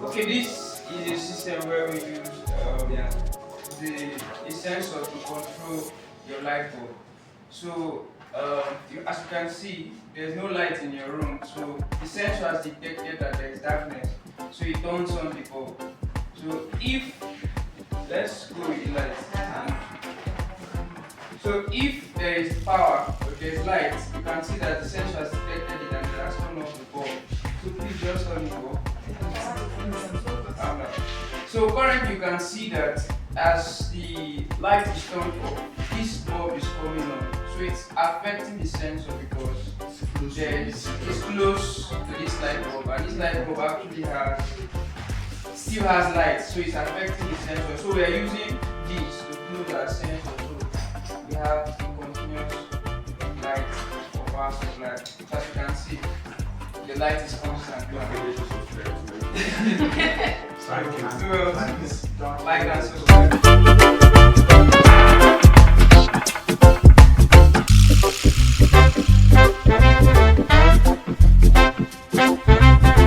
Okay, this is a system where we use the sensor to control your light bulb. So, as you can see, there's no light in your room. So the sensor has detected that there is darkness. So it turns on the bulb. So if let's go with the light. So if there is power or there is light, you can see that the sensor has detected it and it has turned off the bulb. So please just turn it off. So currently you can see that as the light is turned off, this bulb is coming on. So it's affecting the sensor because it's close to this light bulb, and this light bulb actually still has light, so it's affecting the sensor. So we are using this to close our sensor. So we have a continuous light of power supply. As you can see, the light is constant. Thank you. So, like and subscribe.